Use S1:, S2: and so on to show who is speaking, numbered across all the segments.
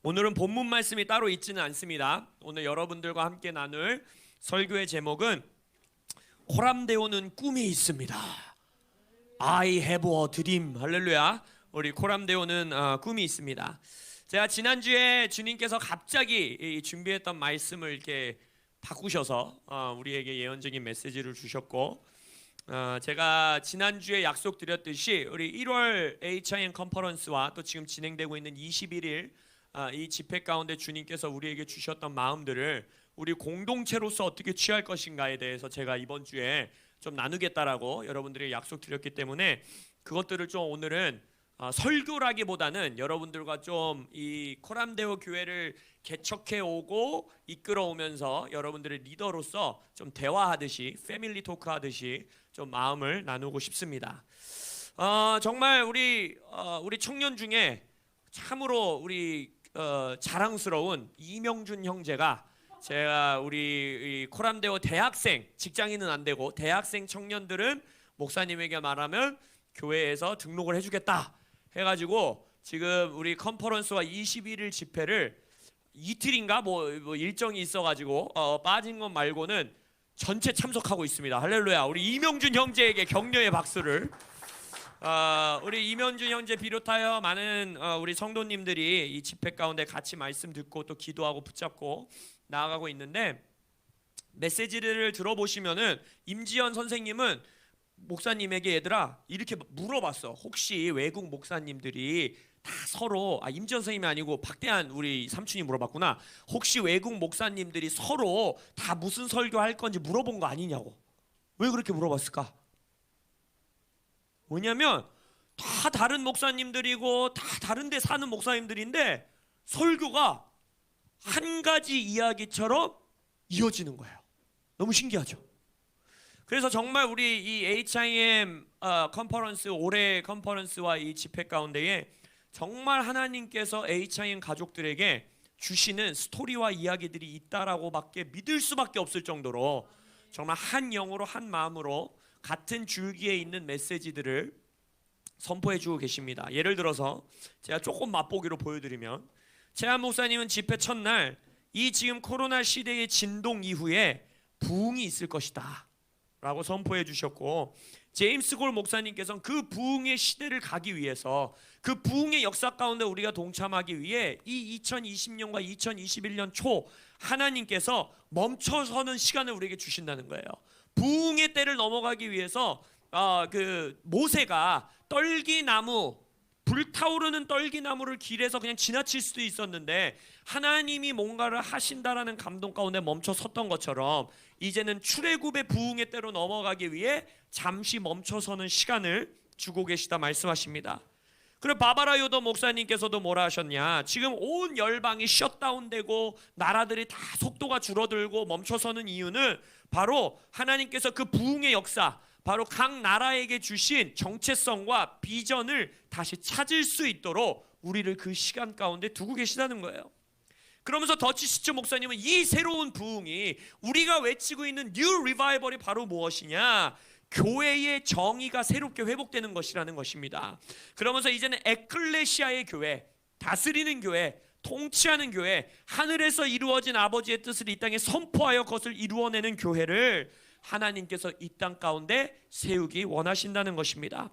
S1: 오늘은 본문 말씀이 따로 있지는 않습니다. 오늘 여러분들과 함께 나눌 설교의 제목은 코람데오는 꿈이 있습니다. I have a dream. 할렐루야. 우리 코람데오는 꿈이 있습니다. 제가 지난주에 주님께서 갑자기 준비했던 말씀을 이렇게 바꾸셔서 우리에게 예언적인 메시지를 주셨고, 제가 지난주에 약속드렸듯이 우리 1월 HIM 컨퍼런스와 또 지금 진행되고 있는 21일 이 집회 가운데 주님께서 우리에게 주셨던 마음들을 우리 공동체로서 어떻게 취할 것인가에 대해서 제가 이번 주에 좀 나누겠다라고 여러분들에게 약속드렸기 때문에 그것들을 좀 오늘은 설교라기보다는 여러분들과 좀 이 코람데오 교회를 개척해 오고 이끌어 오면서 여러분들의 리더로서 좀 대화하듯이 패밀리 토크 하듯이 좀 마음을 나누고 싶습니다. 정말 우리 청년 중에 참으로 우리 자랑스러운 이명준 형제가, 제가 우리 코람데오 대학생, 직장인은 안 되고 대학생 청년들은 목사님에게 말하면 교회에서 등록을 해주겠다 해가지고 지금 우리 컨퍼런스와 21일 집회를 이틀인가 뭐 일정이 있어가지고 빠진 것 말고는 전체 참석하고 있습니다. 할렐루야. 우리 이명준 형제에게 격려의 박수를. 우리 이명준 형제 비롯하여 많은 우리 성도님들이 이 집회 가운데 같이 말씀 듣고 또 기도하고 붙잡고 나아가고 있는데, 메시지를 들어보시면은 임지연 선생님은 목사님에게 얘들아 이렇게 물어봤어. 혹시 외국 목사님들이 다 서로, 임지연 선생님이 아니고 박대한 우리 삼촌이 물어봤구나. 혹시 외국 목사님들이 서로 다 무슨 설교할 건지 물어본 거 아니냐고. 왜 그렇게 물어봤을까? 뭐냐면 다 다른 목사님들이고 다 다른 데 사는 목사님들인데 설교가 한 가지 이야기처럼 이어지는 거예요. 너무 신기하죠? 그래서 정말 우리 이 HIM 컨퍼런스, 올해 컨퍼런스와 이 집회 가운데에 정말 하나님께서 HIM 가족들에게 주시는 스토리와 이야기들이 있다라고밖에 믿을 수밖에 없을 정도로 정말 한 영으로 한 마음으로 같은 줄기에 있는 메시지들을 선포해 주고 계십니다. 예를 들어서 제가 조금 맛보기로 보여드리면, 재한 목사님은 집회 첫날 이 지금 코로나 시대의 진동 이후에 부흥이 있을 것이다 라고 선포해 주셨고, 제임스 골 목사님께서는 그 부흥의 시대를 가기 위해서, 그 부흥의 역사 가운데 우리가 동참하기 위해 이 2020년과 2021년 초 하나님께서 멈춰서는 시간을 우리에게 주신다는 거예요. 부흥의 때를 넘어가기 위해서 그 모세가 떨기나무, 불타오르는 떨기나무를 길에서 그냥 지나칠 수도 있었는데 하나님이 뭔가를 하신다라는 감동 가운데 멈춰 섰던 것처럼, 이제는 출애굽의 부흥의 때로 넘어가기 위해 잠시 멈춰서는 시간을 주고 계시다 말씀하십니다. 그리고 바바라 요더 목사님께서도 뭐라 하셨냐, 지금 온 열방이 셧다운되고 나라들이 다 속도가 줄어들고 멈춰서는 이유는 바로 하나님께서 그 부흥의 역사, 바로 각 나라에게 주신 정체성과 비전을 다시 찾을 수 있도록 우리를 그 시간 가운데 두고 계시다는 거예요. 그러면서 더치 시초 목사님은 이 새로운 부흥이, 우리가 외치고 있는 뉴 리바이벌이 바로 무엇이냐, 교회의 정의가 새롭게 회복되는 것이라는 것입니다. 그러면서 이제는 에클레시아의 교회, 다스리는 교회, 통치하는 교회, 하늘에서 이루어진 아버지의 뜻을 이 땅에 선포하여 그것을 이루어내는 교회를 하나님께서 이 땅 가운데 세우기 원하신다는 것입니다.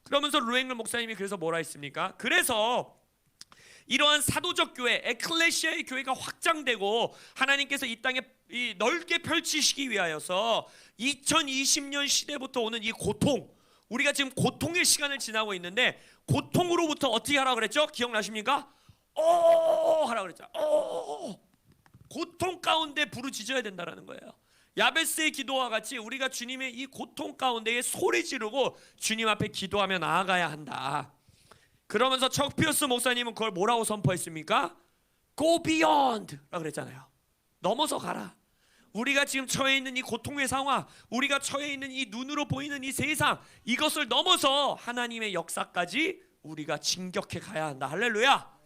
S1: 그러면서 루앵글 목사님이 그래서 뭐라 했습니까? 그래서 이러한 사도적 교회, 에클레시아의 교회가 확장되고 하나님께서 이 땅에 넓게 펼치시기 위하여서 2020년 시대부터 오는 이 고통, 우리가 지금 고통의 시간을 지나고 있는데, 고통으로부터 어떻게 하라고 그랬죠? 기억나십니까? 오 하라고 그랬죠. 오, 고통 가운데 부르짖어야 된다라는 거예요. 야베스의 기도와 같이 우리가 주님의 이 고통 가운데에 소리 지르고 주님 앞에 기도하며 나아가야 한다. 그러면서 척 피어스 목사님은 그걸 뭐라고 선포했습니까? Go beyond 라고 그랬잖아요. 넘어서 가라. 우리가 지금 처해 있는 이 고통의 상황, 우리가 처해 있는 이 눈으로 보이는 이 세상, 이것을 넘어서 하나님의 역사까지 우리가 진격해 가야 한다. 할렐루야.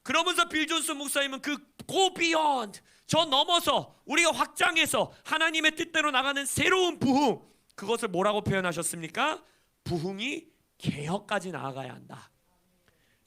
S1: 그러면서 빌 존슨 목사님은 그 Go beyond, 저 넘어서 우리가 확장해서 하나님의 뜻대로 나가는 새로운 부흥, 그것을 뭐라고 표현하셨습니까? 부흥이 개혁까지 나아가야 한다.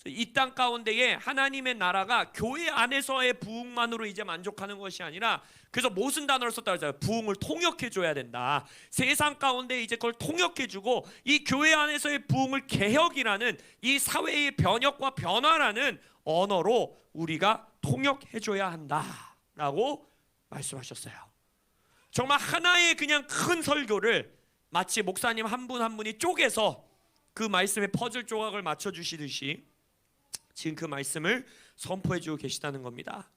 S1: 이 땅 가운데에 하나님의 나라가 교회 안에서의 부흥만으로 이제 만족하는 것이 아니라, 그래서 무슨 단어를 썼다고 했어요? 부흥을 통역해 줘야 된다. 세상 가운데 이제 그걸 통역해 주고, 이 교회 안에서의 부흥을 개혁이라는, 이 사회의 변혁과 변화라는 언어로 우리가 통역해 줘야 한다라고 말씀하셨어요. 정말 하나의 그냥 큰 설교를 마치 목사님 한 분 한 분이 쪼개서 그 말씀에 퍼즐 조각을 맞춰 주시듯이 지금 그 말씀을 선포해 주고 계시다는 겁니다.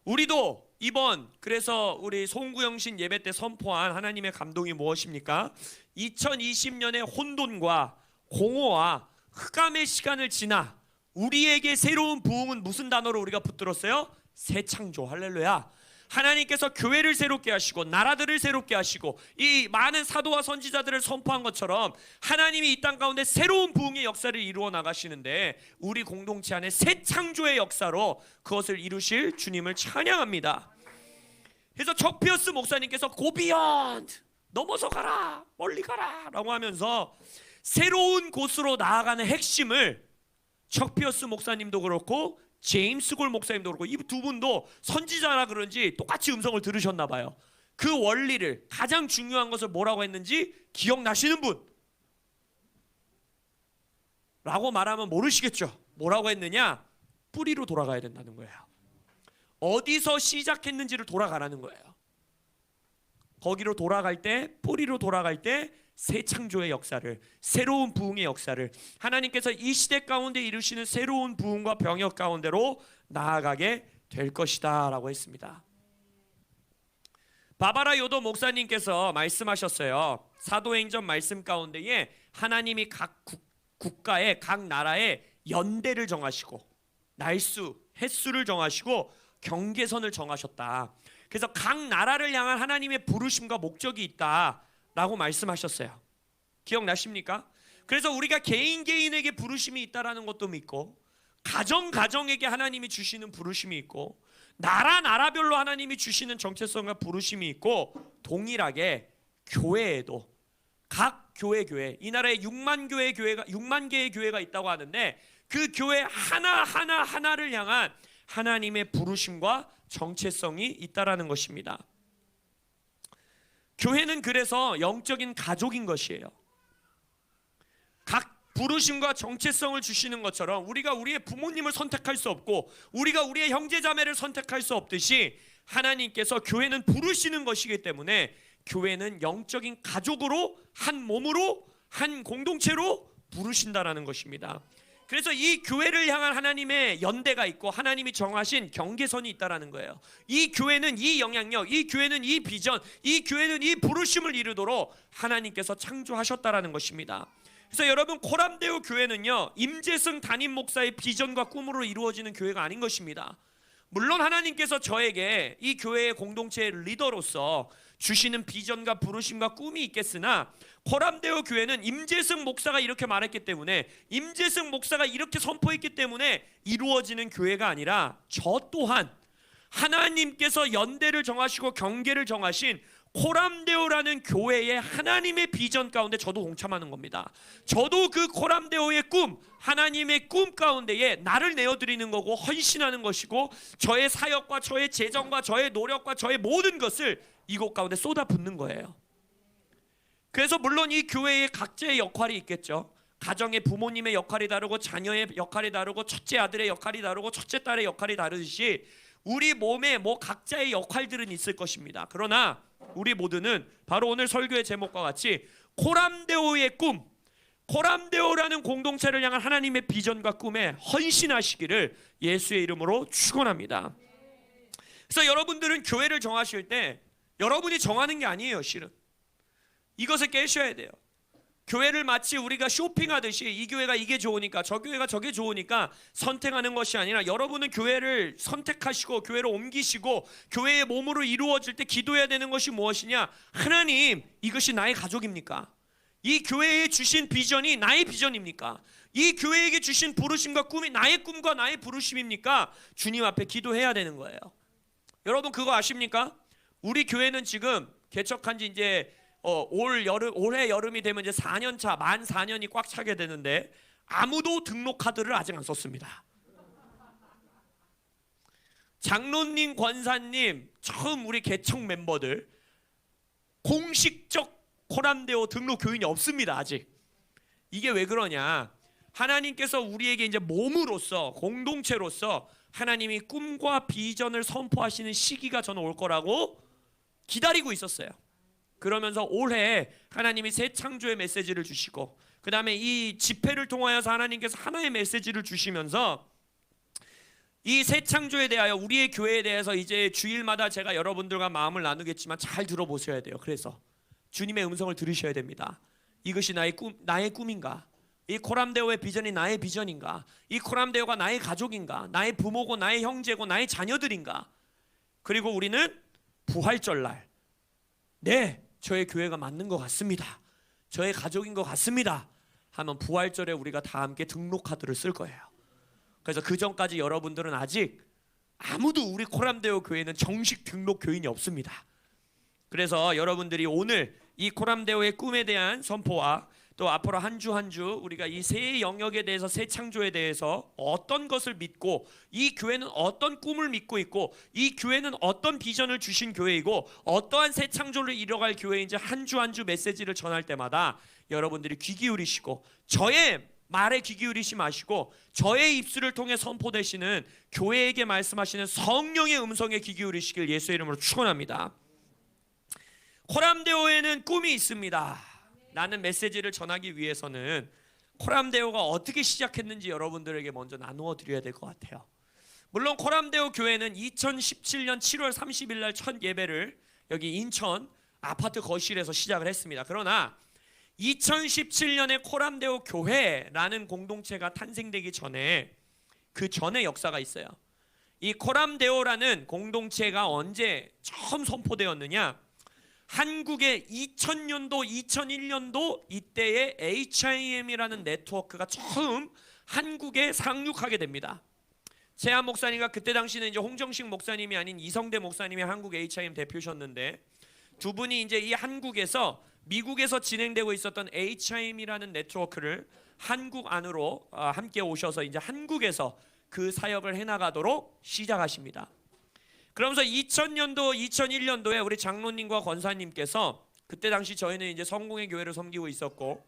S1: 우리도 이번, 그래서 우리 송구영신 예배 때 선포한 하나님의 감동이 무엇입니까? 2020년의 혼돈과 공허와 흑암의 시간을 지나 우리에게 새로운 부흥은 무슨 단어로 우리가 붙들었어요? 새 창조. 할렐루야. 하나님께서 교회를 새롭게 하시고 나라들을 새롭게 하시고 이 많은 사도와 선지자들을 선포한 것처럼 하나님이 이 땅 가운데 새로운 부흥의 역사를 이루어 나가시는데, 우리 공동체 안에 새 창조의 역사로 그것을 이루실 주님을 찬양합니다. 그래서 척피어스 목사님께서 고비언, 넘어서 가라, 멀리 가라 라고 하면서 새로운 곳으로 나아가는 핵심을, 척피어스 목사님도 그렇고 제임스 골 목사님도 그렇고 이 두 분도 선지자라 그런지 똑같이 음성을 들으셨나 봐요. 그 원리를, 가장 중요한 것을 뭐라고 했는지 기억나시는 분? 라고 말하면 모르시겠죠. 뭐라고 했느냐? 뿌리로 돌아가야 된다는 거예요. 어디서 시작했는지를 돌아가라는 거예요. 거기로 돌아갈 때, 뿌리로 돌아갈 때 새 창조의 역사를, 새로운 부흥의 역사를, 하나님께서 이 시대 가운데 이루시는 새로운 부흥과 병역 가운데로 나아가게 될 것이다 라고 했습니다. 바바라 요도 목사님께서 말씀하셨어요. 사도행전 말씀 가운데에 하나님이 각 국가의, 각 나라의 연대를 정하시고 날수, 횟수를 정하시고 경계선을 정하셨다. 그래서 각 나라를 향한 하나님의 부르심과 목적이 있다 라고 말씀하셨어요. 기억나십니까? 그래서 우리가 개인에게 부르심이 있다라는 것도 믿고, 가정에게 하나님이 주시는 부르심이 있고, 나라별로 하나님이 주시는 정체성과 부르심이 있고, 동일하게 교회에도 각 교회, 이 나라에 6만 개의 교회가 있다고 하는데, 그 교회 하나를 향한 하나님의 부르심과 정체성이 있다라는 것입니다. 교회는 그래서 영적인 가족인 것이에요. 각 부르심과 정체성을 주시는 것처럼 우리가 우리의 부모님을 선택할 수 없고 우리가 우리의 형제자매를 선택할 수 없듯이, 하나님께서 교회는 부르시는 것이기 때문에 교회는 영적인 가족으로, 한 몸으로, 한 공동체로 부르신다라는 것입니다. 그래서 이 교회를 향한 하나님의 연대가 있고 하나님이 정하신 경계선이 있다라는 거예요. 이 교회는 이 영향력, 이 교회는 이 비전, 이 교회는 이 부르심을 이루도록 하나님께서 창조하셨다라는 것입니다. 그래서 여러분, 코람데오 교회는요, 임재승 담임 목사의 비전과 꿈으로 이루어지는 교회가 아닌 것입니다. 물론 하나님께서 저에게 이 교회의 공동체의 리더로서 주시는 비전과 부르심과 꿈이 있겠으나, 코람데오 교회는 임재승 목사가 이렇게 말했기 때문에, 임재승 목사가 이렇게 선포했기 때문에 이루어지는 교회가 아니라, 저 또한 하나님께서 연대를 정하시고 경계를 정하신 코람데오라는 교회의 하나님의 비전 가운데 저도 동참하는 겁니다. 저도 그 코람데오의 꿈, 하나님의 꿈 가운데에 나를 내어드리는 거고 헌신하는 것이고, 저의 사역과 저의 재정과 저의 노력과 저의 모든 것을 이곳 가운데 쏟아붓는 거예요. 그래서 물론 이 교회에 각자의 역할이 있겠죠. 가정의 부모님의 역할이 다르고, 자녀의 역할이 다르고, 첫째 아들의 역할이 다르고, 첫째 딸의 역할이 다르듯이 우리 몸에 각자의 역할들은 있을 것입니다. 그러나 우리 모두는 바로 오늘 설교의 제목과 같이 코람데오의 꿈, 코람데오라는 공동체를 향한 하나님의 비전과 꿈에 헌신하시기를 예수의 이름으로 축원합니다. 그래서 여러분들은 교회를 정하실 때 여러분이 정하는 게 아니에요. 실은 이것을 깨셔야 돼요. 교회를 마치 우리가 쇼핑하듯이 이 교회가 이게 좋으니까 저 교회가 저게 좋으니까 선택하는 것이 아니라, 여러분은 교회를 선택하시고 교회로 옮기시고 교회의 몸으로 이루어질 때 기도해야 되는 것이 무엇이냐? 하나님, 이것이 나의 가족입니까? 이 교회에 주신 비전이 나의 비전입니까? 이 교회에게 주신 부르심과 꿈이 나의 꿈과 나의 부르심입니까? 주님 앞에 기도해야 되는 거예요. 여러분, 그거 아십니까? 우리 교회는 지금 개척한 지 이제 올해 여름이 되면 이제 4년 차, 만 4년이 꽉 차게 되는데, 아무도 등록 카드를 아직 안 썼습니다. 장로님, 권사님, 처음 우리 개척 멤버들 공식적 코람데오 등록 교인이 없습니다. 아직. 이게 왜 그러냐? 하나님께서 우리에게 이제 몸으로서, 공동체로서 하나님이 꿈과 비전을 선포하시는 시기가 저는 올 거라고 기다리고 있었어요. 그러면서 올해 하나님이 새 창조의 메시지를 주시고, 그 다음에 이 집회를 통하여서 하나님께서 하나의 메시지를 주시면서 이 새 창조에 대하여, 우리의 교회에 대해서 이제 주일마다 제가 여러분들과 마음을 나누겠지만 잘 들어보셔야 돼요. 그래서 주님의 음성을 들으셔야 됩니다. 이것이 나의 꿈인가? 이 코람데오의 비전이 나의 비전인가? 이 코람데오가 나의 가족인가? 나의 부모고 나의 형제고 나의 자녀들인가? 그리고 우리는 부활절날, 네, 저의 교회가 맞는 것 같습니다, 저의 가족인 것 같습니다 하면 부활절에 우리가 다 함께 등록 카드를 쓸 거예요. 그래서 그 전까지 여러분들은 아직 아무도 우리 코람데오 교회는 정식 등록 교인이 없습니다. 그래서 여러분들이 오늘 이 코람데오의 꿈에 대한 선포와 또 앞으로 한 주 한 주 우리가 이 새 영역에 대해서, 새 창조에 대해서 어떤 것을 믿고, 이 교회는 어떤 꿈을 믿고 있고, 이 교회는 어떤 비전을 주신 교회이고, 어떠한 새 창조를 이뤄갈 교회인지 한 주 한 주 메시지를 전할 때마다 여러분들이 귀 기울이시고, 저의 말에 귀 기울이시 마시고 저의 입술을 통해 선포되시는 교회에게 말씀하시는 성령의 음성에 귀 기울이시길 예수의 이름으로 축원합니다. 코람데오에는 꿈이 있습니다 라는 메시지를 전하기 위해서는 코람데오가 어떻게 시작했는지 여러분들에게 먼저 나누어 드려야 될 것 같아요. 물론 코람데오 교회는 2017년 7월 30일 날 첫 예배를 여기 인천 아파트 거실에서 시작을 했습니다. 그러나 2017년에 코람데오 교회라는 공동체가 탄생되기 전에, 그 전에 역사가 있어요. 이 코람데오라는 공동체가 언제 처음 선포되었느냐? 한국의 2000년도, 2001년도 이때에 HIM이라는 네트워크가 처음 한국에 상륙하게 됩니다. 재한 목사님과 그때 당시는 이제 홍정식 목사님이 아닌 이성대 목사님이 한국 HIM 대표셨는데, 두 분이 이제 이 한국에서, 미국에서 진행되고 있었던 HIM이라는 네트워크를 한국 안으로 함께 오셔서 이제 한국에서 그 사역을 해나가도록 시작하십니다. 그러면서 2000년도, 2001년도에 우리 장로님과 권사님께서, 그때 당시 저희는 이제 성공의 교회를 섬기고 있었고,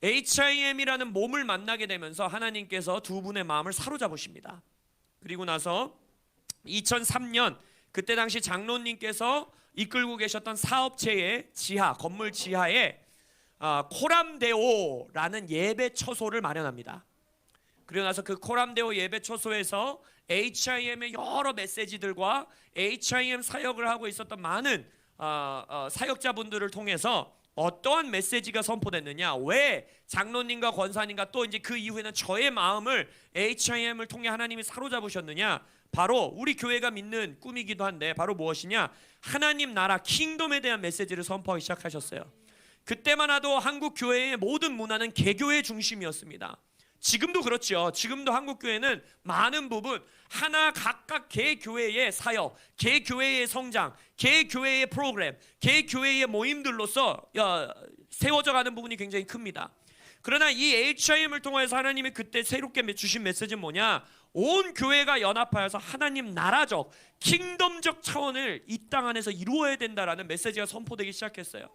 S1: HIM이라는 몸을 만나게 되면서 하나님께서 두 분의 마음을 사로잡으십니다. 그리고 나서 2003년 그때 당시 장로님께서 이끌고 계셨던 사업체의 지하, 건물 지하에 코람데오라는 예배 처소를 마련합니다. 그리고 나서 그 코람데오 예배 처소에서 HIM의 여러 메시지들과 HIM 사역을 하고 있었던 많은 사역자분들을 통해서 어떠한 메시지가 선포됐느냐, 왜 장로님과 권사님과 또 이제 그 이후에는 저의 마음을 HIM을 통해 하나님이 사로잡으셨느냐, 바로 우리 교회가 믿는 꿈이기도 한데 바로 무엇이냐, 하나님 나라 킹덤에 대한 메시지를 선포하기 시작하셨어요. 그때만 해도 한국 교회의 모든 문화는 개교의 중심이었습니다. 지금도 그렇죠. 지금도 한국 교회는 많은 부분 하나 각각 개 교회의 사역, 개 교회의 성장, 개 교회의 프로그램, 개 교회의 모임들로서 세워져 가는 부분이 굉장히 큽니다. 그러나 이 HIM을 통해서 하나님이 그때 새롭게 주신 메시지는 뭐냐, 온 교회가 연합하여서 하나님 나라적, 킹덤적 차원을 이 땅 안에서 이루어야 된다라는 메시지가 선포되기 시작했어요.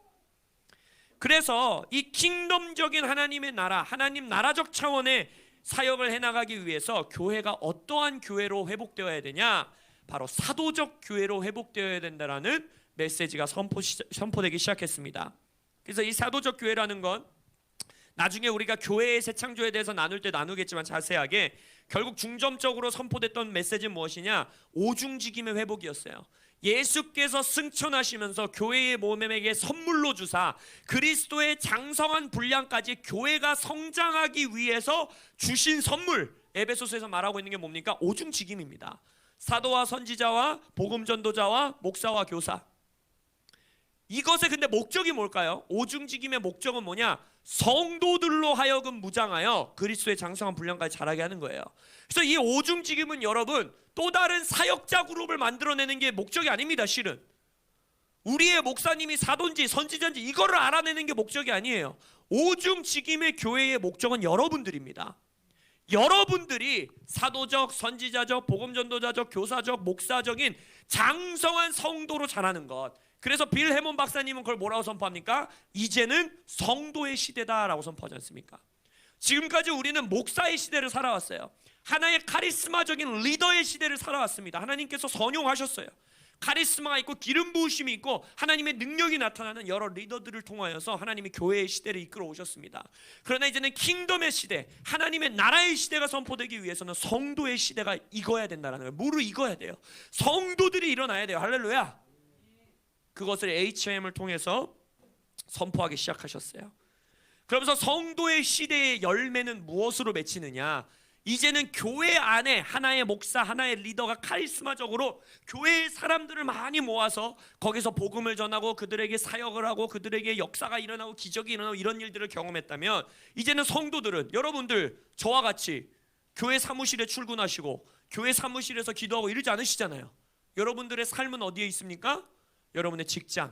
S1: 그래서 이 킹덤적인 하나님의 나라, 하나님 나라적 차원의 사역을 해나가기 위해서 교회가 어떠한 교회로 회복되어야 되냐, 바로 사도적 교회로 회복되어야 된다라는 메시지가 선포되기 시작했습니다. 그래서 이 사도적 교회라는 건 나중에 우리가 교회의 새 창조에 대해서 나눌 때 나누겠지만 자세하게, 결국 중점적으로 선포됐던 메시지는 무엇이냐, 오중직임의 회복이었어요. 예수께서 승천하시면서 교회의 몸에게 선물로 주사 그리스도의 장성한 분량까지 교회가 성장하기 위해서 주신 선물, 에베소서에서 말하고 있는 게 뭡니까? 오중직임입니다. 사도와 선지자와 복음전도자와 목사와 교사. 이것의 근데 목적이 뭘까요? 오중직임의 목적은 뭐냐? 성도들로 하여금 무장하여 그리스도의 장성한 분량까지 자라게 하는 거예요. 그래서 이 오중직임은 여러분 또 다른 사역자 그룹을 만들어내는 게 목적이 아닙니다. 실은 우리의 목사님이 사도인지 선지자인지 이거를 알아내는 게 목적이 아니에요. 오중직임의 교회의 목적은 여러분들입니다. 여러분들이 사도적, 선지자적, 복음전도자적, 교사적, 목사적인 장성한 성도로 자라는 것. 그래서 빌 해몬 박사님은 그걸 뭐라고 선포합니까? 이제는 성도의 시대다라고 선포하지 않습니까? 지금까지 우리는 목사의 시대를 살아왔어요. 하나의 카리스마적인 리더의 시대를 살아왔습니다. 하나님께서 선용하셨어요. 카리스마가 있고 기름 부으심이 있고 하나님의 능력이 나타나는 여러 리더들을 통하여서 하나님이 교회의 시대를 이끌어 오셨습니다. 그러나 이제는 킹덤의 시대, 하나님의 나라의 시대가 선포되기 위해서는 성도의 시대가 익어야 된다는 거예요. 물을 익어야 돼요. 성도들이 일어나야 돼요. 할렐루야. 그것을 HM을 통해서 선포하기 시작하셨어요. 그러면서 성도의 시대의 열매는 무엇으로 맺히느냐? 이제는 교회 안에 하나의 목사, 하나의 리더가 카리스마적으로 교회의 사람들을 많이 모아서 거기서 복음을 전하고 그들에게 사역을 하고 그들에게 역사가 일어나고 기적이 일어나고 이런 일들을 경험했다면, 이제는 성도들은, 여러분들 저와 같이 교회 사무실에 출근하시고 교회 사무실에서 기도하고 이러지 않으시잖아요. 여러분들의 삶은 어디에 있습니까? 여러분의 직장,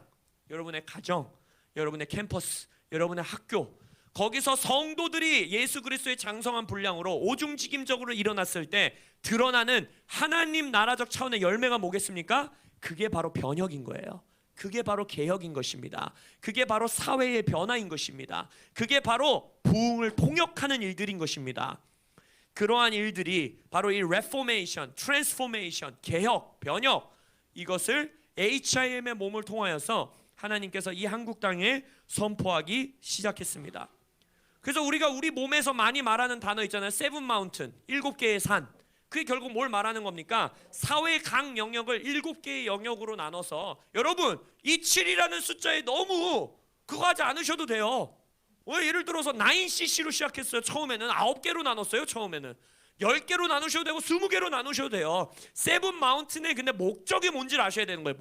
S1: 여러분의 가정, 여러분의 캠퍼스, 여러분의 학교, 거기서 성도들이 예수 그리스도의 장성한 분량으로 오중직임적으로 일어났을 때 드러나는 하나님 나라적 차원의 열매가 뭐겠습니까? 그게 바로 변혁인 거예요. 그게 바로 개혁인 것입니다. 그게 바로 사회의 변화인 것입니다. 그게 바로 부흥을 통역하는 일들인 것입니다. 그러한 일들이 바로 이 레포메이션, 트랜스포메이션, 개혁, 변혁, 이것을 HIM의 몸을 통하여서 하나님께서 이 한국 땅에 선포하기 시작했습니다. 그래서 우리가 우리 몸에서 많이 말하는 단어 있잖아요. 세븐 마운튼, 7개의 산. 그게 결국 뭘 말하는 겁니까? 사회 각 영역을 7개의 영역으로 나눠서, 여러분 이 7이라는 숫자에 너무 그거 하지 않으셔도 돼요. 예를 들어서 9cc로 시작했어요. 처음에는 9개로 나눴어요. 처음에는 10개로 나누셔도 되고 20개로 나누셔도 돼요. 세븐 마운틴의 근데 목적이 뭔지를 아셔야 되는 거예요.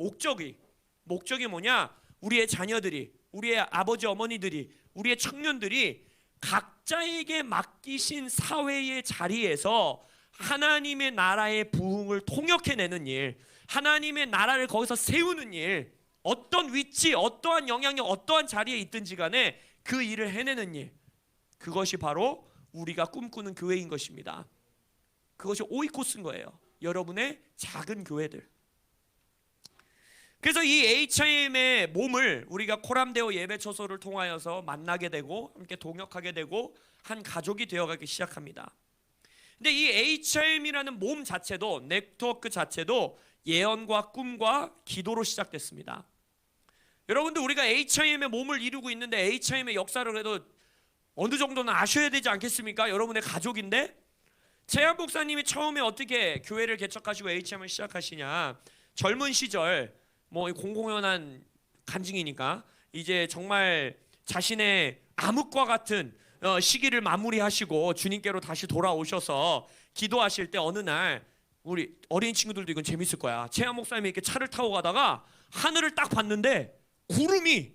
S1: 목적이 뭐냐? 우리의 자녀들이, 우리의 아버지 어머니들이, 우리의 청년들이 각자에게 맡기신 사회의 자리에서 하나님의 나라의 부흥을 통역해내는 일, 하나님의 나라를 거기서 세우는 일, 어떤 위치, 어떠한 영향력, 어떠한 자리에 있든지 간에 그 일을 해내는 일, 그것이 바로 우리가 꿈꾸는 교회인 것입니다. 그것이 오이코스인 거예요. 여러분의 작은 교회들. 그래서 이 HIM의 몸을 우리가 코람데오 예배처소를 통하여서 만나게 되고 함께 동역하게 되고 한 가족이 되어가기 시작합니다. 근데 이 HIM이라는 몸 자체도, 네트워크 자체도 예언과 꿈과 기도로 시작됐습니다. 여러분들, 우리가 HIM의 몸을 이루고 있는데 HIM의 역사를 그래도 어느 정도는 아셔야 되지 않겠습니까? 여러분의 가족인데, 최한 목사님이 처음에 어떻게 교회를 개척하시고 HIM을 시작하시냐? 젊은 시절 공공연한 간증이니까 이제 정말 자신의 암흑과 같은 시기를 마무리하시고 주님께로 다시 돌아오셔서 기도하실 때 어느 날, 우리 어린 친구들도 이건 재밌을 거야. 최한 목사님이 이렇게 차를 타고 가다가 하늘을 딱 봤는데 구름이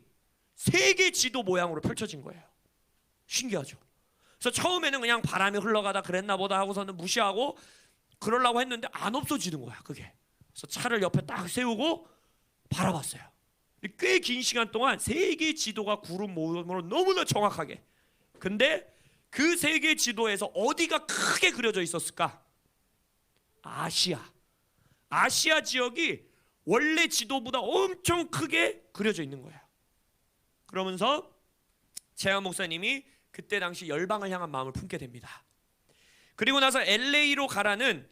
S1: 3개 지도 모양으로 펼쳐진 거예요. 신기하죠? 그래서 처음에는 그냥 바람이 흘러가다 그랬나 보다 하고서는 무시하고 그러려고 했는데 안 없어지는 거야, 그게. 그래서 차를 옆에 딱 세우고 바라봤어요. 꽤 긴 시간 동안 3개 지도가 구름 모양으로 너무나 정확하게. 근데 그 3개 지도에서 어디가 크게 그려져 있었을까? 아시아 지역이 원래 지도보다 엄청 크게 그려져 있는 거예요. 그러면서 최한 목사님이 그때 당시 열방을 향한 마음을 품게 됩니다. 그리고 나서 LA로 가라는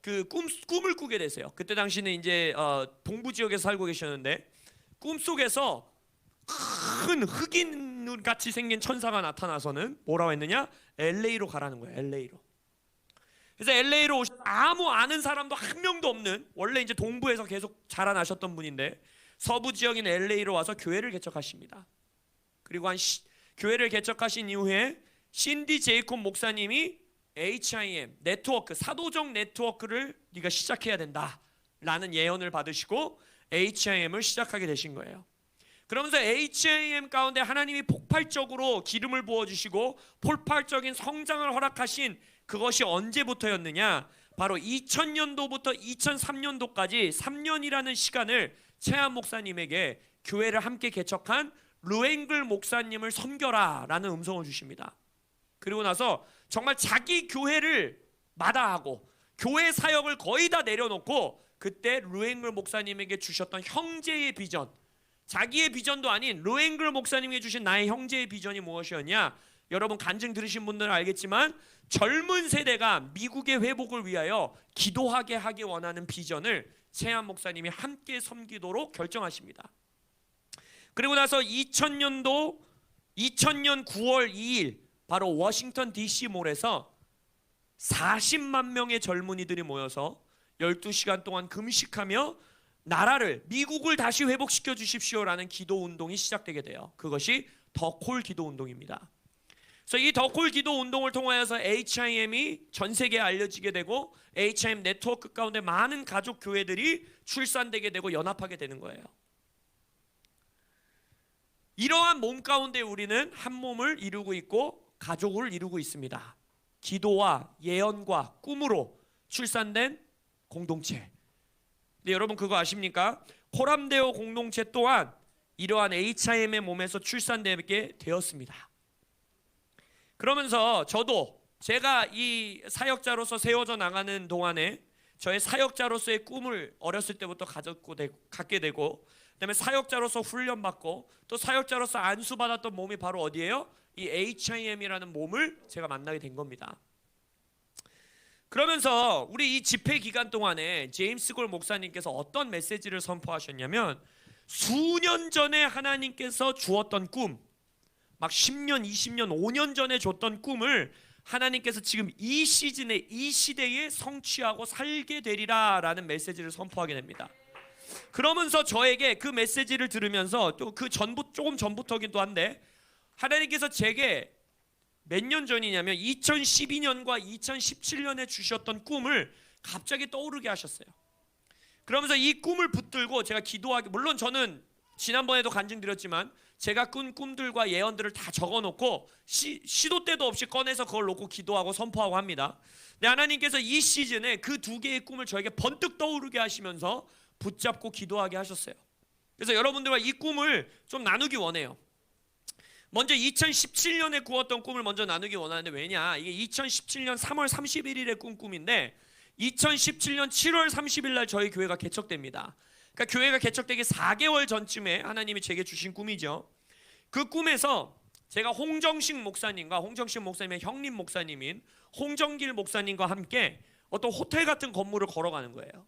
S1: 그 꿈을 꾸게 되세요. 그때 당시는 이제 동부 지역에서 살고 계셨는데 꿈속에서 큰 흑인 같이 생긴 천사가 나타나서는 뭐라고 했느냐? LA로 가라는 거예요. LA로. 그래서 LA로 오셔서 아무 아는 사람도 한 명도 없는, 원래 이제 동부에서 계속 자라나셨던 분인데 서부 지역인 LA로 와서 교회를 개척하십니다. 그리고 교회를 개척하신 이후에 신디 제이콥 목사님이 HIM 네트워크, 사도적 네트워크를 네가 시작해야 된다 라는 예언을 받으시고 HIM을 시작하게 되신 거예요. 그러면서 HIM 가운데 하나님이 폭발적으로 기름을 부어주시고 폭발적인 성장을 허락하신 그것이 언제부터였느냐? 바로 2000년도부터 2003년도까지 3년이라는 시간을 최한 목사님에게 교회를 함께 개척한 르앵글 목사님을 섬겨라 라는 음성을 주십니다. 그리고 나서 정말 자기 교회를 마다하고 교회 사역을 거의 다 내려놓고 그때 르앵글 목사님에게 주셨던 형제의 비전, 자기의 비전도 아닌 르앵글 목사님에게 주신 나의 형제의 비전이 무엇이었냐? 여러분 간증 들으신 분들은 알겠지만 젊은 세대가 미국의 회복을 위하여 기도하게 하기 원하는 비전을 최한 목사님이 함께 섬기도록 결정하십니다. 그리고 나서 2000년 9월 2일 바로 워싱턴 DC 몰에서 40만 명의 젊은이들이 모여서 12시간 동안 금식하며 나라를, 미국을 다시 회복시켜 주십시오라는 기도 운동이 시작되게 돼요. 그것이 더 콜 기도 운동입니다. 그래서 이 더 콜 기도 운동을 통하여서 HIM이 전 세계에 알려지게 되고 HIM 네트워크 가운데 많은 가족 교회들이 출산되게 되고 연합하게 되는 거예요. 이러한 몸 가운데 우리는 한 몸을 이루고 있고 가족을 이루고 있습니다. 기도와 예언과 꿈으로 출산된 공동체. 근데 여러분 그거 아십니까? 코람데오 공동체 또한 이러한 HIM의 몸에서 출산되게 되었습니다. 그러면서 저도 제가 이 사역자로서 세워져 나가는 동안에 저의 사역자로서의 꿈을 어렸을 때부터 갖게 되고 그다음에 사역자로서 훈련받고 또 사역자로서 안수받았던 몸이 바로 어디예요? 이 HIM이라는 몸을 제가 만나게 된 겁니다. 그러면서 우리 이 집회 기간 동안에 제임스 골 목사님께서 어떤 메시지를 선포하셨냐면 수년 전에 하나님께서 주었던 꿈, 막 10년, 20년, 5년 전에 줬던 꿈을 하나님께서 지금 이 시즌에 이 시대에 성취하고 살게 되리라 라는 메시지를 선포하게 됩니다. 그러면서 저에게 그 메시지를 들으면서 또 그 조금 전부터기도 한데 하나님께서 제게 몇 년 전이냐면 2012년과 2017년에 주셨던 꿈을 갑자기 떠오르게 하셨어요. 그러면서 이 꿈을 붙들고 제가 기도하기, 물론 저는 지난번에도 간증드렸지만 제가 꾼 꿈들과 예언들을 다 적어놓고 시도 때도 없이 꺼내서 그걸 놓고 기도하고 선포하고 합니다. 근데 하나님께서 이 시즌에 그 두 개의 꿈을 저에게 번뜩 떠오르게 하시면서 붙잡고 기도하게 하셨어요. 그래서 여러분들과 이 꿈을 좀 나누기 원해요. 먼저 2017년에 꾸었던 꿈을 먼저 나누기 원하는데, 왜냐, 이게 2017년 3월 31일에 꾼 꿈인데 2017년 7월 30일 날 저희 교회가 개척됩니다. 그러니까 교회가 개척되기 4개월 전쯤에 하나님이 제게 주신 꿈이죠. 그 꿈에서 제가 홍정식 목사님과 홍정식 목사님의 형님 목사님인 홍정길 목사님과 함께 어떤 호텔 같은 건물을 걸어가는 거예요.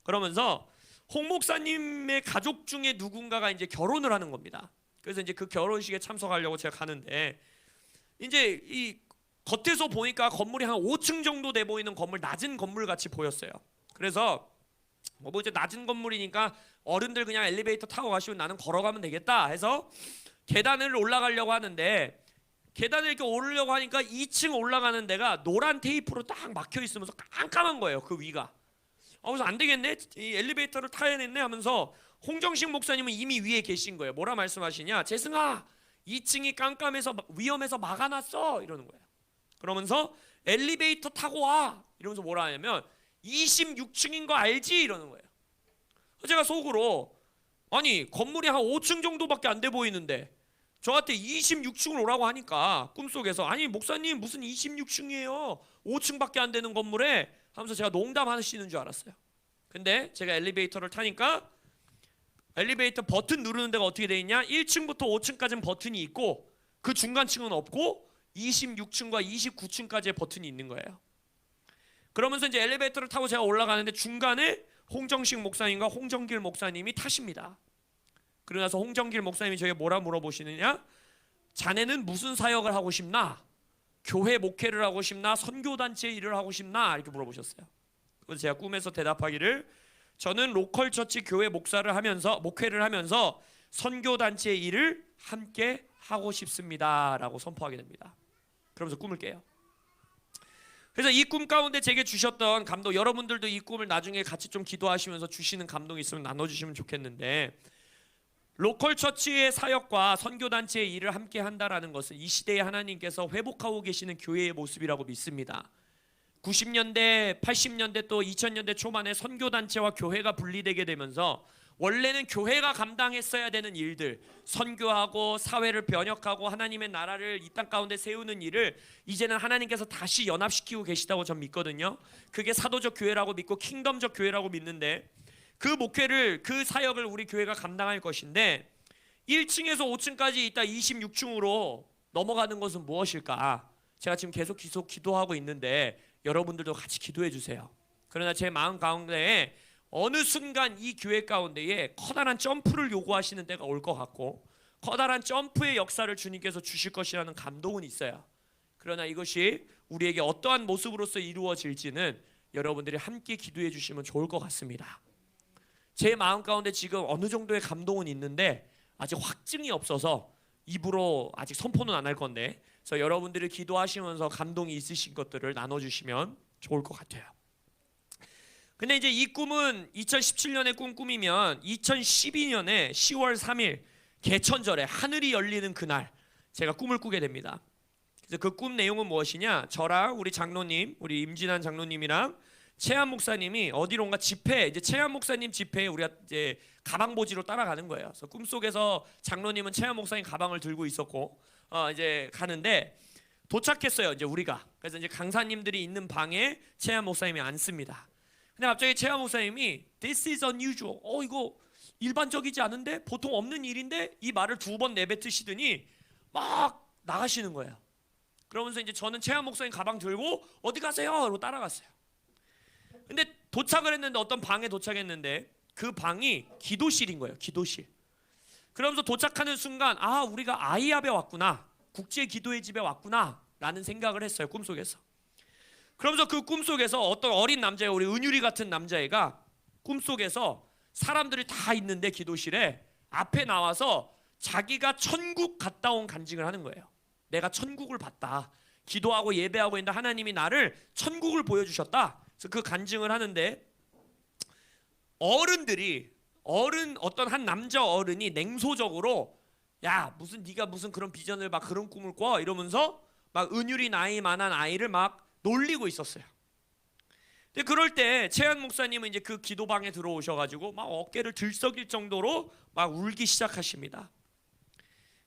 S1: 그러면서 홍 목사님의 가족 중에 누군가가 이제 결혼을 하는 겁니다. 그래서 이제 그 결혼식에 참석하려고 제가 가는데, 이제 이 겉에서 보니까 건물이 한 5층 정도 돼 보이는 건물, 낮은 건물 같이 보였어요. 그래서 뭐 이제 낮은 건물이니까 어른들 그냥 엘리베이터 타고 가시면 나는 걸어가면 되겠다 해서 계단을 올라가려고 하는데, 계단을 이렇게 오르려고 하니까 2층 올라가는 데가 노란 테이프로 딱 막혀 있으면서 깜깜한 거예요, 그 위가. 그래서 안 되겠네, 이 엘리베이터를 타야겠네 하면서 홍정식 목사님은 이미 위에 계신 거예요. 뭐라 말씀하시냐, 재승아 2층이 깜깜해서 위험해서 막아놨어 이러는 거예요. 그러면서 엘리베이터 타고 와 이러면서 뭐라 하냐면 26층인 거 알지 이러는 거예요. 제가 속으로, 아니 건물이 한 5층 정도밖에 안 돼 보이는데 저한테 26층을 오라고 하니까 꿈속에서, 아니 목사님 무슨 26층이에요, 5층밖에 안 되는 건물에 하면서 제가 농담하시는 줄 알았어요. 근데 제가 엘리베이터를 타니까 엘리베이터 버튼 누르는 데가 어떻게 돼 있냐, 1층부터 5층까지는 버튼이 있고 그 중간층은 없고 26층과 29층까지의 버튼이 있는 거예요. 그러면서 이제 엘리베이터를 타고 제가 올라가는데 중간에 홍정식 목사님과 홍정길 목사님이 타십니다. 그러고 나서 홍정길 목사님이 저에게 뭐라 물어보시느냐, 자네는 무슨 사역을 하고 싶나? 교회 목회를 하고 싶나? 선교단체 일을 하고 싶나? 이렇게 물어보셨어요. 그래서 제가 꿈에서 대답하기를, 저는 로컬 처치 교회 목회를 하면서 선교단체 일을 함께 하고 싶습니다 라고 선포하게 됩니다. 그러면서 꿈을 깨요. 그래서 이 꿈 가운데 제게 주셨던 감동, 여러분들도 이 꿈을 나중에 같이 좀 기도하시면서 주시는 감동이 있으면 나눠주시면 좋겠는데, 로컬 처치의 사역과 선교단체의 일을 함께 한다라는 것은 이 시대에 하나님께서 회복하고 계시는 교회의 모습이라고 믿습니다. 90년대, 80년대 또 2000년대 초반에 선교단체와 교회가 분리되게 되면서 원래는 교회가 감당했어야 되는 일들, 선교하고 사회를 변혁하고 하나님의 나라를 이 땅 가운데 세우는 일을 이제는 하나님께서 다시 연합시키고 계시다고 전 믿거든요. 그게 사도적 교회라고 믿고 킹덤적 교회라고 믿는데, 그 목회를, 그 사역을 우리 교회가 감당할 것인데 1층에서 5층까지 있다 26층으로 넘어가는 것은 무엇일까? 제가 지금 계속 기도하고 있는데 여러분들도 같이 기도해 주세요. 그러나 제 마음 가운데에 어느 순간 이 교회 가운데에 커다란 점프를 요구하시는 때가 올 것 같고, 커다란 점프의 역사를 주님께서 주실 것이라는 감동은 있어요. 그러나 이것이 우리에게 어떠한 모습으로서 이루어질지는 여러분들이 함께 기도해 주시면 좋을 것 같습니다. 제 마음 가운데 지금 어느 정도의 감동은 있는데 아직 확증이 없어서 입으로 아직 선포는 안 할 건데, 그래서 여러분들이 기도하시면서 감동이 있으신 것들을 나눠주시면 좋을 것 같아요. 근데 이제 이 꿈은 2017년에 꿈이면 2012년에 10월 3일 개천절에 하늘이 열리는 그날 제가 꿈을 꾸게 됩니다. 그래서 그 꿈 내용은 무엇이냐? 저랑 우리 장로님, 우리 임진환 장로님이랑 최한 목사님이 어디론가 집회, 이제 최한 목사님 집회에 우리가 이제 가방 보지로 따라가는 거예요. 그래서 꿈속에서 장로님은 최한 목사님 가방을 들고 있었고, 이제 가는데 도착했어요. 이제 우리가. 그래서 이제 강사님들이 있는 방에 최한 목사님이 앉습니다. 근데 갑자기 최한 목사님이 This is unusual. 이거 일반적이지 않은데, 보통 없는 일인데, 이 말을 2번 내뱉으시더니 막 나가시는 거예요. 그러면서 이제 저는 최한 목사님 가방 들고 어디 가세요? 라고 따라갔어요. 근데 도착을 했는데, 어떤 방에 도착했는데 그 방이 기도실인 거예요. 기도실. 그러면서 도착하는 순간 우리가 아이압에 왔구나, 국제 기도의 집에 왔구나 라는 생각을 했어요. 꿈속에서. 그러면서 그 꿈속에서 어떤 어린 남자애, 우리 은율이 같은 남자애가 꿈속에서 사람들이 다 있는데 기도실에 앞에 나와서 자기가 천국 갔다 온 간증을 하는 거예요. 내가 천국을 봤다. 기도하고 예배하고 있는데 하나님이 나를 천국을 보여주셨다. 그래서 그 간증을 하는데, 어떤 한 남자 어른이 냉소적으로 야, 네가 무슨 그런 비전을 막 그런 꿈을 꿔? 이러면서 막 은율이 나이만한 아이를 막 놀리고 있었어요. 근데 그럴 때 최한 목사님은 이제 그 기도방에 들어오셔가지고 막 어깨를 들썩일 정도로 막 울기 시작하십니다.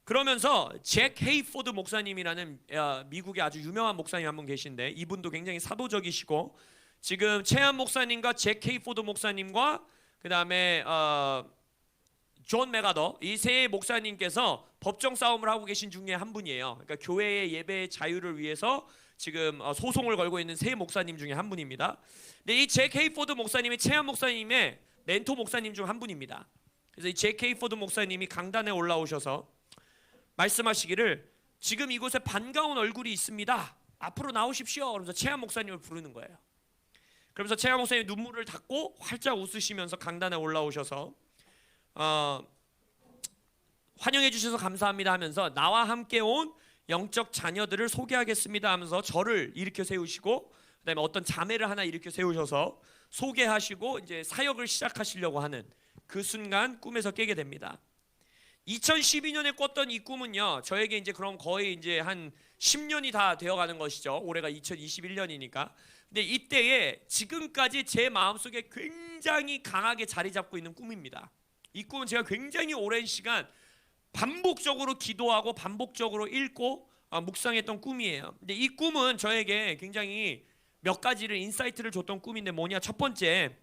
S1: 그러면서 잭 헤이포드 목사님이라는 미국의 아주 유명한 목사님 한 분 계신데, 이분도 굉장히 사도적이시고, 지금 최한 목사님과 잭 헤이포드 목사님과 그 다음에 존 메가더, 이 세 목사님께서 법정 싸움을 하고 계신 중에 한 분이에요. 그러니까 교회의 예배의 자유를 위해서 지금 소송을 걸고 있는 세 목사님 중에 한 분입니다. 근데 이 잭 헤이포드 목사님이 최한 목사님의 멘토 목사님 중 한 분입니다. 그래서 이 잭 헤이포드 목사님이 강단에 올라오셔서 말씀하시기를, 지금 이곳에 반가운 얼굴이 있습니다. 앞으로 나오십시오. 그러면서 최한 목사님을 부르는 거예요. 그러면서 최한 목사님이 눈물을 닦고 활짝 웃으시면서 강단에 올라오셔서 환영해 주셔서 감사합니다 하면서 나와 함께 온 영적 자녀들을 소개하겠습니다 하면서 저를 일으켜 세우시고, 그다음에 어떤 자매를 하나 일으켜 세우셔서 소개하시고 이제 사역을 시작하시려고 하는 그 순간 꿈에서 깨게 됩니다. 2012년에 꿨던 이 꿈은요, 저에게 이제 그럼 거의 이제 한 10년이 다 되어가는 것이죠. 올해가 2021년이니까. 근데 이때에 지금까지 제 마음속에 굉장히 강하게 자리 잡고 있는 꿈입니다. 이 꿈은 제가 굉장히 오랜 시간 반복적으로 기도하고 반복적으로 읽고 묵상했던 꿈이에요. 근데 이 꿈은 저에게 굉장히 몇 가지를 인사이트를 줬던 꿈인데 뭐냐? 첫 번째,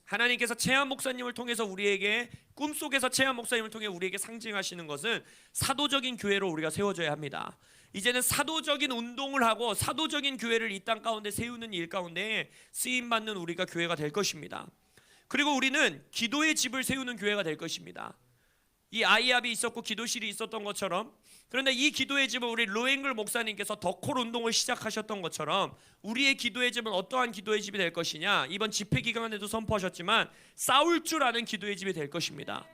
S1: 하나님께서 최한 목사님을 통해서 우리에게, 꿈속에서 최한 목사님을 통해 우리에게 상징하시는 것은 사도적인 교회로 우리가 세워져야 합니다. 이제는 사도적인 운동을 하고 사도적인 교회를 이 땅 가운데 세우는 일 가운데 쓰임받는 우리가 교회가 될 것입니다. 그리고 우리는 기도의 집을 세우는 교회가 될 것입니다. 이 아이압이 있었고 기도실이 있었던 것처럼, 그런데 이 기도의 집은 우리 로앵글 목사님께서 더콜 운동을 시작하셨던 것처럼 우리의 기도의 집은 어떠한 기도의 집이 될 것이냐? 이번 집회 기간에도 선포하셨지만 싸울 줄 아는 기도의 집이 될 것입니다.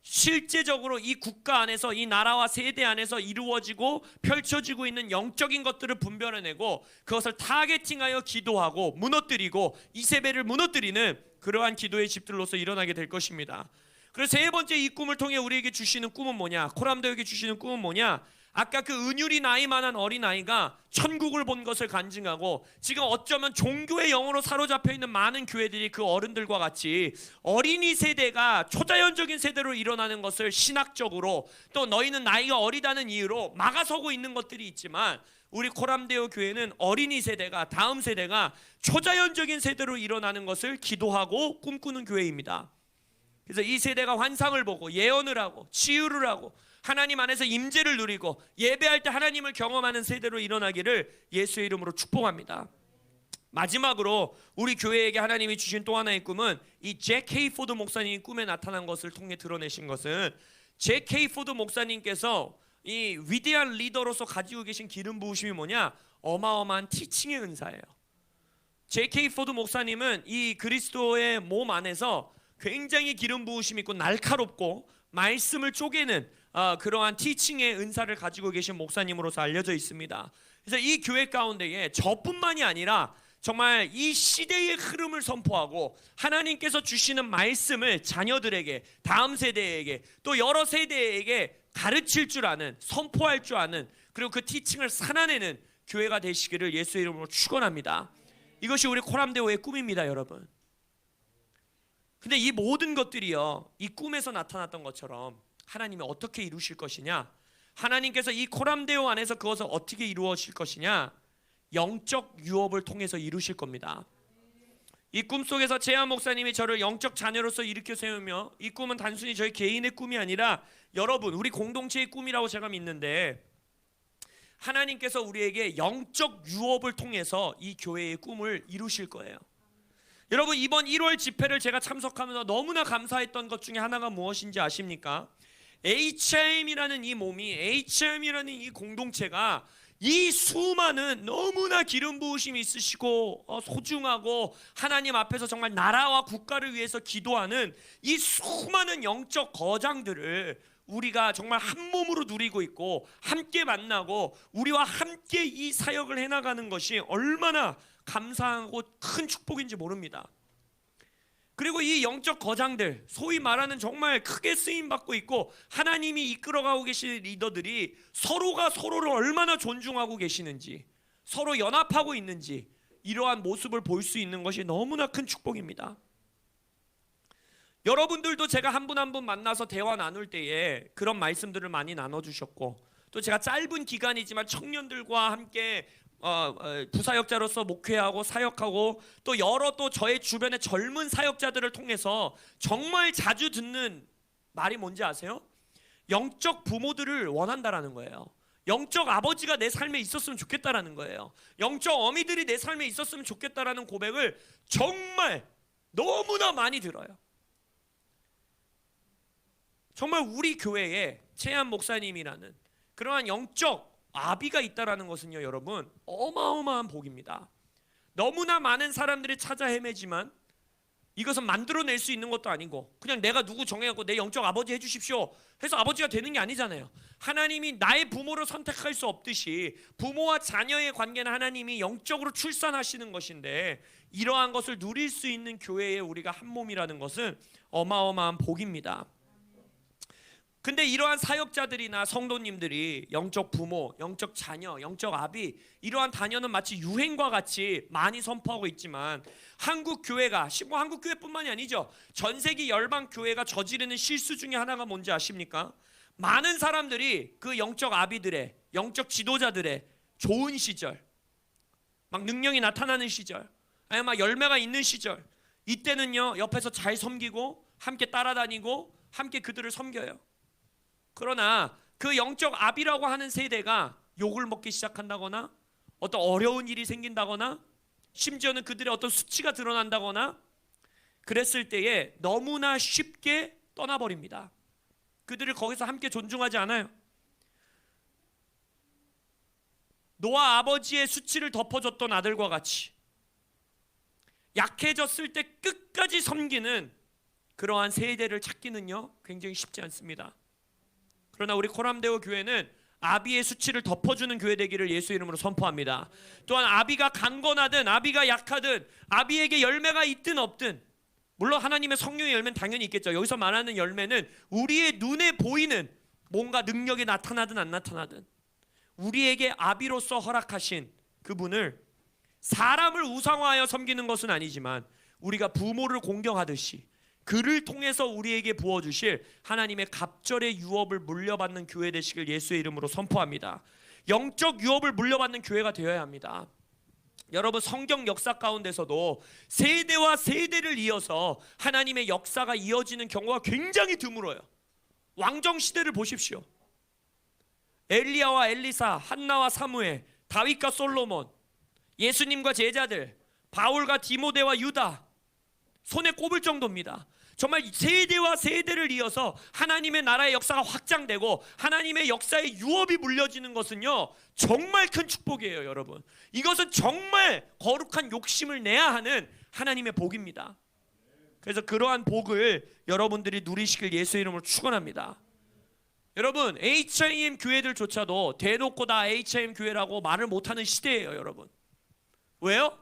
S1: 실제적으로 이 국가 안에서, 이 나라와 세대 안에서 이루어지고 펼쳐지고 있는 영적인 것들을 분별해내고 그것을 타겟팅하여 기도하고 무너뜨리고 이세벨을 무너뜨리는 그러한 기도의 집들로서 일어나게 될 것입니다. 그래서 세 번째, 이 꿈을 통해 우리에게 주시는 꿈은 뭐냐? 코람도에게 주시는 꿈은 뭐냐? 아까 그 은율이 나이만한 어린아이가 천국을 본 것을 간증하고, 지금 어쩌면 종교의 영으로 사로잡혀 있는 많은 교회들이 그 어른들과 같이 어린이 세대가 초자연적인 세대로 일어나는 것을 신학적으로, 또 너희는 나이가 어리다는 이유로 막아서고 있는 것들이 있지만, 우리 코람데오 교회는 어린이 세대가, 다음 세대가 초자연적인 세대로 일어나는 것을 기도하고 꿈꾸는 교회입니다. 그래서 이 세대가 환상을 보고 예언을 하고 치유를 하고 하나님 안에서 임재를 누리고 예배할 때 하나님을 경험하는 세대로 일어나기를 예수의 이름으로 축복합니다. 마지막으로 우리 교회에게 하나님이 주신 또 하나의 꿈은, 이 잭 헤이포드 목사님이 꿈에 나타난 것을 통해 드러내신 것은, 잭 헤이포드 목사님께서 이 위대한 리더로서 가지고 계신 기름 부으심이 뭐냐? 어마어마한 티칭의 은사예요. 잭 헤이포드 목사님은 이 그리스도의 몸 안에서 굉장히 기름 부으심이 있고 날카롭고 말씀을 쪼개는 그러한 티칭의 은사를 가지고 계신 목사님으로서 알려져 있습니다. 그래서 이 교회 가운데에 저뿐만이 아니라 정말 이 시대의 흐름을 선포하고 하나님께서 주시는 말씀을 자녀들에게, 다음 세대에게, 또 여러 세대에게 가르칠 줄 아는, 선포할 줄 아는, 그리고 그 티칭을 살아내는 교회가 되시기를 예수의 이름으로 축원합니다. 이것이 우리 코람데오의 꿈입니다, 여러분. 근데 이 모든 것들이요, 이 꿈에서 나타났던 것처럼 하나님이 어떻게 이루실 것이냐, 하나님께서 이 코람데오 안에서 그것을 어떻게 이루어질 것이냐, 영적 유업을 통해서 이루실 겁니다. 이 꿈속에서 재한 목사님이 저를 영적 자녀로서 일으켜 세우며, 이 꿈은 단순히 저희 개인의 꿈이 아니라 여러분, 우리 공동체의 꿈이라고 제가 믿는데, 하나님께서 우리에게 영적 유업을 통해서 이 교회의 꿈을 이루실 거예요. 여러분, 이번 1월 집회를 제가 참석하면서 너무나 감사했던 것 중에 하나가 무엇인지 아십니까? HRM이라는 이 몸이, HRM이라는 이 공동체가 이 수많은 너무나 기름 부으심이 있으시고 소중하고 하나님 앞에서 정말 나라와 국가를 위해서 기도하는 이 수많은 영적 거장들을 우리가 정말 한 몸으로 누리고 있고, 함께 만나고 우리와 함께 이 사역을 해나가는 것이 얼마나 감사하고 큰 축복인지 모릅니다. 그리고 이 영적 거장들, 소위 말하는 정말 크게 쓰임받고 있고 하나님이 이끌어가고 계신 리더들이 서로가 서로를 얼마나 존중하고 계시는지, 서로 연합하고 있는지, 이러한 모습을 볼 수 있는 것이 너무나 큰 축복입니다. 여러분들도 제가 한 분 한 분 만나서 대화 나눌 때에 그런 말씀들을 많이 나눠주셨고, 또 제가 짧은 기간이지만 청년들과 함께 부사역자로서 목회하고 사역하고, 또 여러 또 저의 주변의 젊은 사역자들을 통해서 정말 자주 듣는 말이 뭔지 아세요? 영적 부모들을 원한다라는 거예요. 영적 아버지가 내 삶에 있었으면 좋겠다라는 거예요. 영적 어미들이 내 삶에 있었으면 좋겠다라는 고백을 정말 너무나 많이 들어요. 정말 우리 교회에 최한 목사님이라는 그러한 영적 아비가 있다라는 것은요, 여러분, 어마어마한 복입니다. 너무나 많은 사람들이 찾아 헤매지만 이것은 만들어낼 수 있는 것도 아니고, 그냥 내가 누구 정해갖고 내 영적 아버지 해주십시오 해서 아버지가 되는 게 아니잖아요. 하나님이 나의 부모를 선택할 수 없듯이 부모와 자녀의 관계는 하나님이 영적으로 출산하시는 것인데, 이러한 것을 누릴 수 있는 교회에 우리가 한 몸이라는 것은 어마어마한 복입니다. 근데 이러한 사역자들이나 성도님들이 영적 부모, 영적 자녀, 영적 아비, 이러한 단어는 마치 유행과 같이 많이 선포하고 있지만, 한국 교회가, 뭐 한국 교회뿐만이 아니죠, 전 세계 열방 교회가 저지르는 실수 중에 하나가 뭔지 아십니까? 많은 사람들이 그 영적 아비들의, 영적 지도자들의 좋은 시절, 막 능력이 나타나는 시절, 아니면 막 열매가 있는 시절, 이때는요 옆에서 잘 섬기고 함께 따라다니고 함께 그들을 섬겨요. 그러나 그 영적 아비라고 하는 세대가 욕을 먹기 시작한다거나, 어떤 어려운 일이 생긴다거나, 심지어는 그들의 어떤 수치가 드러난다거나 그랬을 때에 너무나 쉽게 떠나버립니다. 그들을 거기서 함께 존중하지 않아요. 노아 아버지의 수치를 덮어줬던 아들과 같이 약해졌을 때 끝까지 섬기는 그러한 세대를 찾기는요 굉장히 쉽지 않습니다. 그러나 우리 코람데오 교회는 아비의 수치를 덮어주는 교회 되기를 예수 이름으로 선포합니다. 또한 아비가 강건하든 아비가 약하든, 아비에게 열매가 있든 없든, 물론 하나님의 성령의 열매는 당연히 있겠죠. 여기서 말하는 열매는 우리의 눈에 보이는 뭔가 능력이 나타나든 안 나타나든, 우리에게 아비로서 허락하신 그분을 사람을 우상화하여 섬기는 것은 아니지만 우리가 부모를 공경하듯이 그를 통해서 우리에게 부어주실 하나님의 갑절의 유업을 물려받는 교회 되시길 예수의 이름으로 선포합니다. 영적 유업을 물려받는 교회가 되어야 합니다. 여러분, 성경 역사 가운데서도 세대와 세대를 이어서 하나님의 역사가 이어지는 경우가 굉장히 드물어요. 왕정 시대를 보십시오. 엘리야와 엘리사, 한나와 사무엘, 다윗과 솔로몬, 예수님과 제자들, 바울과 디모데와 유다, 손에 꼽을 정도입니다. 정말 세대와 세대를 이어서 하나님의 나라의 역사가 확장되고 하나님의 역사의 유업이 물려지는 것은요, 정말 큰 축복이에요. 여러분, 이것은 정말 거룩한 욕심을 내야 하는 하나님의 복입니다. 그래서 그러한 복을 여러분들이 누리시길 예수의 이름으로 축원합니다. 여러분, HIM 교회들조차도 대놓고 다 HIM 교회라고 말을 못하는 시대예요. 여러분, 왜요?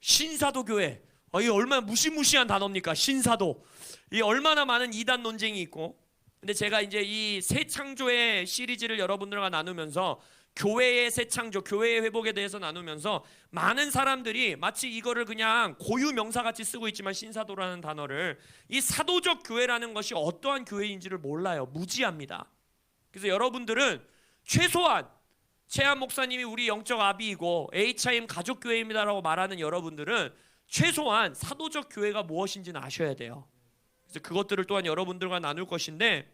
S1: 신사도 교회, 이 얼마나 무시무시한 단어입니까? 신사도. 이 얼마나 많은 이단 논쟁이 있고. 근데 제가 이제 이 새 창조의 시리즈를 여러분들과 나누면서 교회의 새 창조, 교회의 회복에 대해서 나누면서 많은 사람들이 마치 이거를 그냥 고유 명사같이 쓰고 있지만, 신사도라는 단어를, 이 사도적 교회라는 것이 어떠한 교회인지를 몰라요. 무지합니다. 그래서 여러분들은 최소한 최한 목사님이 우리 영적 아비이고 HIM 가족교회입니다라고 말하는 여러분들은 최소한 사도적 교회가 무엇인지는 아셔야 돼요. 그래서 그것들을 또한 여러분들과 나눌 것인데,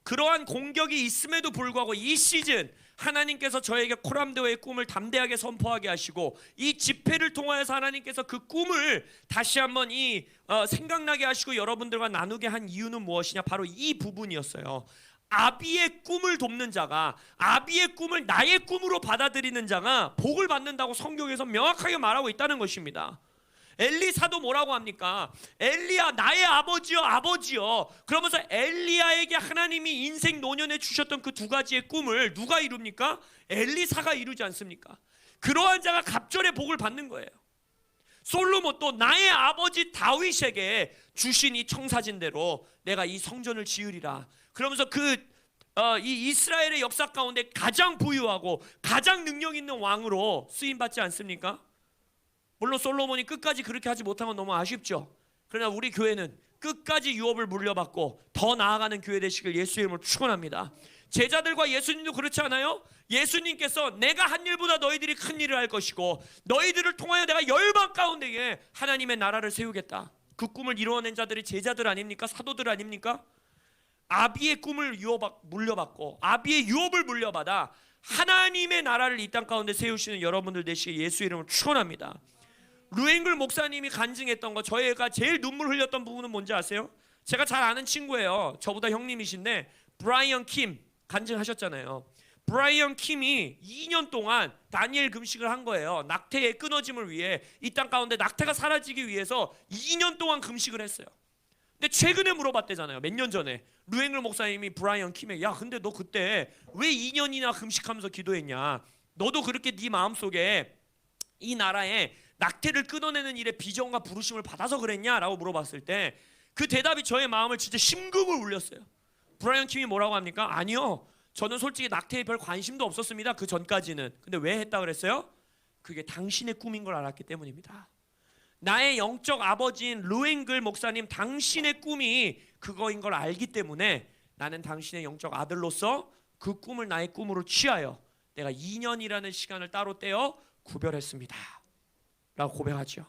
S1: 그러한 공격이 있음에도 불구하고 이 시즌 하나님께서 저에게 코람드웨의 꿈을 담대하게 선포하게 하시고, 이 집회를 통하여서 하나님께서 그 꿈을 다시 한번 생각나게 하시고 여러분들과 나누게 한 이유는 무엇이냐? 바로 이 부분이었어요. 아비의 꿈을 돕는 자가, 아비의 꿈을 나의 꿈으로 받아들이는 자가 복을 받는다고 성경에서 명확하게 말하고 있다는 것입니다. 엘리사도 뭐라고 합니까? 엘리야, 나의 아버지여, 아버지여. 그러면서 엘리야에게 하나님이 인생 노년에 주셨던 그 두 가지의 꿈을 누가 이룹니까? 엘리사가 이루지 않습니까? 그러한 자가 갑절의 복을 받는 거예요. 솔로몬도 나의 아버지 다윗에게 주신 이 청사진대로 내가 이 성전을 지으리라. 그러면서 이 이스라엘의 역사 가운데 가장 부유하고 가장 능력 있는 왕으로 쓰임받지 않습니까? 물론 솔로몬이 끝까지 그렇게 하지 못한 건 너무 아쉽죠. 그러나 우리 교회는 끝까지 유업을 물려받고 더 나아가는 교회 되시길 예수의 이름으로 축원합니다. 제자들과 예수님도 그렇지 않아요? 예수님께서 내가 한 일보다 너희들이 큰 일을 할 것이고 너희들을 통하여 내가 열방 가운데에 하나님의 나라를 세우겠다. 그 꿈을 이루어낸 자들이 제자들 아닙니까? 사도들 아닙니까? 아비의 꿈을 물려받고 아비의 유업을 물려받아 하나님의 나라를 이 땅 가운데 세우시는 여러분들 되시길 예수의 이름으로 축원합니다. 루앵글 목사님이 간증했던 거, 저희가 제일 눈물 흘렸던 부분은 뭔지 아세요? 제가 잘 아는 친구예요. 저보다 형님이신데 브라이언 킴 간증하셨잖아요. 브라이언 킴이 2년 동안 다니엘 금식을 한 거예요. 낙태의 끊어짐을 위해, 이 땅 가운데 낙태가 사라지기 위해서 2년 동안 금식을 했어요. 근데 최근에 물어봤대잖아요. 몇 년 전에 루앵글 목사님이 브라이언 킴에게, 야 근데 너 그때 왜 2년이나 금식하면서 기도했냐? 너도 그렇게 네 마음속에 이 나라에 낙태를 끊어내는 일에 비전과 부르심을 받아서 그랬냐? 라고 물어봤을 때 그 대답이 저의 마음을 진짜 심금을 울렸어요. 브라이언 킴이 뭐라고 합니까? 아니요, 저는 솔직히 낙태에 별 관심도 없었습니다. 그 전까지는. 근데 왜 했다 그랬어요? 그게 당신의 꿈인 걸 알았기 때문입니다. 나의 영적 아버지인 루앵글 목사님, 당신의 꿈이 그거인 걸 알기 때문에 나는 당신의 영적 아들로서 그 꿈을 나의 꿈으로 취하여 내가 2년이라는 시간을 따로 떼어 구별했습니다 라고 고백하죠.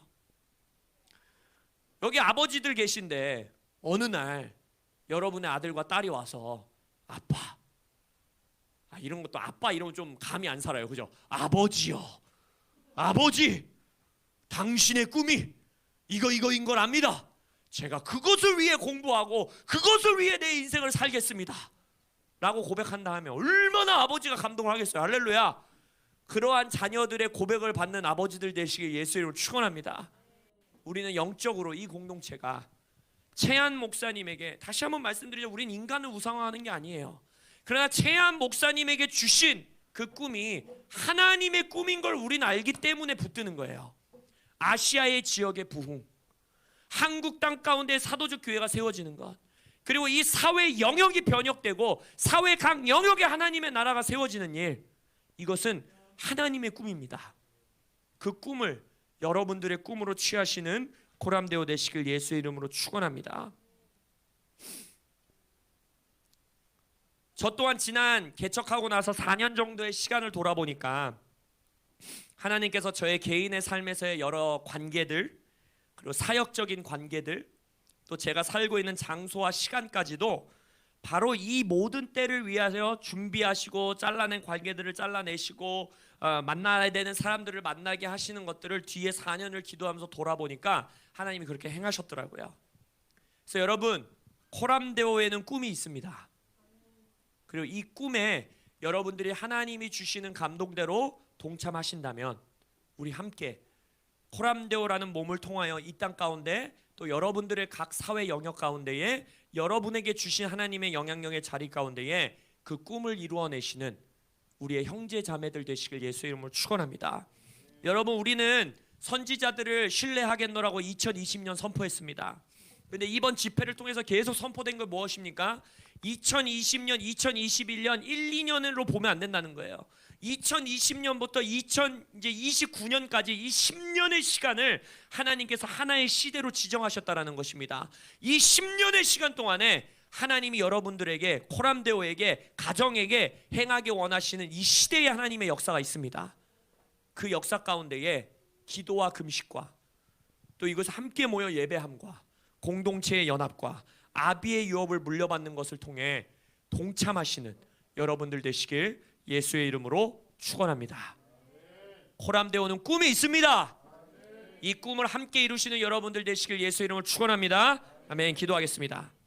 S1: 여기 아버지들 계신데 어느 날 여러분의 아들과 딸이 와서, 아빠, 이런 것도 아빠 이러면 좀 감이 안 살아요, 그죠? 아버지요, 아버지, 당신의 꿈이 이거인 걸 압니다. 제가 그것을 위해 공부하고 그것을 위해 내 인생을 살겠습니다 라고 고백한다 하면 얼마나 아버지가 감동을 하겠어요. 할렐루야. 그러한 자녀들의 고백을 받는 아버지들 되시길 예수의 이름으로 축원합니다. 우리는 영적으로 이 공동체가 최한 목사님에게, 다시 한번 말씀드리죠, 우린 인간을 우상화하는 게 아니에요. 그러나 최한 목사님에게 주신 그 꿈이 하나님의 꿈인 걸 우리는 알기 때문에 붙드는 거예요. 아시아의 지역의 부흥, 한국 땅 가운데 사도적 교회가 세워지는 것, 그리고 이 사회 영역이 변혁되고 사회 각 영역에 하나님의 나라가 세워지는 일, 이것은 하나님의 꿈입니다. 그 꿈을 여러분들의 꿈으로 취하시는 코람데오 되시길 예수의 이름으로 축원합니다. 저 또한 지난 개척하고 나서 4년 정도의 시간을 돌아보니까 하나님께서 저의 개인의 삶에서의 여러 관계들, 그리고 사역적인 관계들, 또 제가 살고 있는 장소와 시간까지도 바로 이 모든 때를 위하여 준비하시고 잘라낸 관계들을 잘라내시고 만나야 되는 사람들을 만나게 하시는 것들을 뒤에 4년을 기도하면서 돌아보니까 하나님이 그렇게 행하셨더라고요. 그래서 여러분, 코람데오에는 꿈이 있습니다. 그리고 이 꿈에 여러분들이 하나님이 주시는 감동대로 동참하신다면 우리 함께 코람데오라는 몸을 통하여 이 땅 가운데 또 여러분들의 각 사회 영역 가운데에 여러분에게 주신 하나님의 영향력의 자리 가운데에 그 꿈을 이루어내시는 우리의 형제 자매들 되시길 예수의 이름으로 축원합니다. 여러분, 우리는 선지자들을 신뢰하겠노라고 2020년 선포했습니다. 근데 이번 집회를 통해서 계속 선포된 건 무엇입니까? 2020년, 2021년, 1, 2년으로 보면 안 된다는 거예요. 2020년부터 2029년까지 이 10년의 시간을 하나님께서 하나의 시대로 지정하셨다라는 것입니다. 이 10년의 시간 동안에 하나님이 여러분들에게, 코람데오에게, 가정에게 행하기 원하시는 이 시대의 하나님의 역사가 있습니다. 그 역사 가운데에 기도와 금식과 또 이것을 함께 모여 예배함과 공동체의 연합과 아비의 유업을 물려받는 것을 통해 동참하시는 여러분들 되시길 예수의 이름으로 축원합니다. 코람데오는 꿈이 있습니다. 이 꿈을 함께 이루시는 여러분들 되시길 예수의 이름으로 축원합니다. 아멘. 기도하겠습니다.